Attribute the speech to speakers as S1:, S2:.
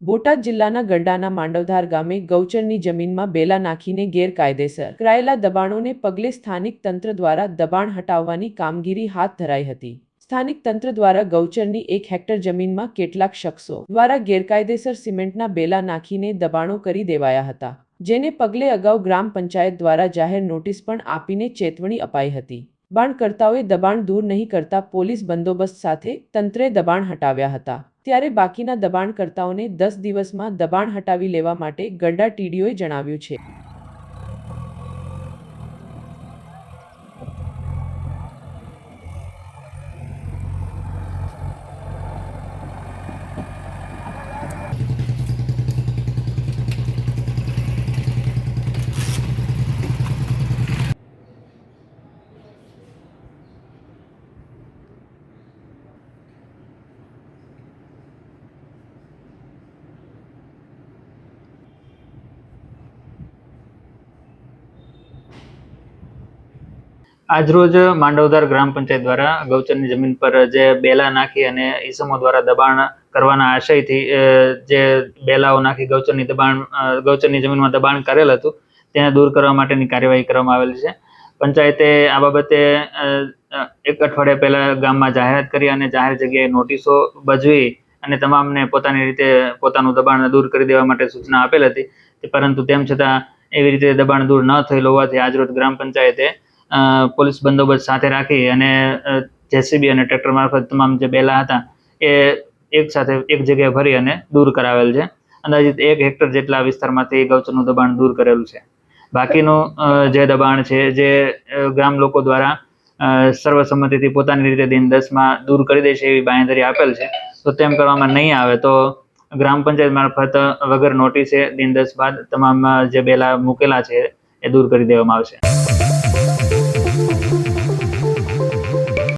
S1: બોટાદ જિલ્લાના ગરડાના માંડવધાર ગામે ગૌચરની જમીનમાં બેલા નાખીને ગેરકાયદેસર કરાયેલા દબાણોને પગલે સ્થાનિક તંત્ર દ્વારા દબાણ હટાવવાની કામગીરી હાથ ધરાઈ હતી। સ્થાનિક તંત્ર દ્વારા ગૌચરની 1 હેક્ટર જમીનમાં કેટલાક શખ્સો દ્વારા ગેરકાયદેસર સિમેન્ટના બેલા નાખીને દબાણો કરી દેવાયા હતા, જેને પગલે અગાઉ ગ્રામ પંચાયત દ્વારા જાહેર નોટિસ પણ આપીને ચેતવણી અપાઈ હતી। દબાણકર્તાઓએ દબાણ દૂર નહીં કરતા પોલીસ બંદોબસ્ત સાથે તંત્રે દબાણ હટાવ્યા હતા, ત્યારે બાકીના દબાણકર્તાઓને 10 દિવસમાં દબાણ હટાવી લેવા માટે ગરડા ટીડીઓએ જણાવ્યું છે।
S2: આજરોજ માંડવધાર ગ્રામ પંચાયત દ્વારા ગૌચરની જમીન પર જે બેલા નાખી અને ઈસમો દ્વારા દબાણ કરવાના આશયથી જે બેલાઓ નાખી ગૌચરની જમીનમાં દબાણ કરેલ હતું તેને દૂર કરવા માટેની કાર્યવાહી કરવામાં આવેલી છે। પંચાયતે આ બાબતે 1 અઠવાડિયા પહેલા ગામમાં જાહેરાત કરી અને જાહેર જગ્યાએ નોટિસો બજાવી અને તમામને પોતાની રીતે પોતાનું દબાણ દૂર કરી દેવા માટે સૂચના આપેલ હતી, પરંતુ તેમ છતાં એવી રીતે દબાણ દૂર ન થયેલ હોવાથી આજરોજ ગ્રામ પંચાયતે પોલીસ બંદોબસ્ત સાથે રાખી અને જેસીબી અને ટ્રેક્ટર મારફત તમામ જે બેલા હતા એ એક સાથે એક જગ્યાએ ભરી અને દૂર કરાવેલ છે। અંદાજિત 1 હેક્ટર જેટલા વિસ્તારમાંથી ગૌચરનું દબાણ દૂર કરેલું છે। બાકીનું જે દબાણ છે જે ગામ લોકો દ્વારા સર્વસંમતિથી પોતાની રીતે દિન 10માં દૂર કરી દેશે એવી બાંયધરી આપેલ છે, તો તેમ કરવામાં નહીં આવે તો ગ્રામ પંચાયત મારફત વગર નોટિસે દિન 10 બાદ તમામ જે બેલા મૂકેલા છે એ દૂર કરી દેવામાં આવશે।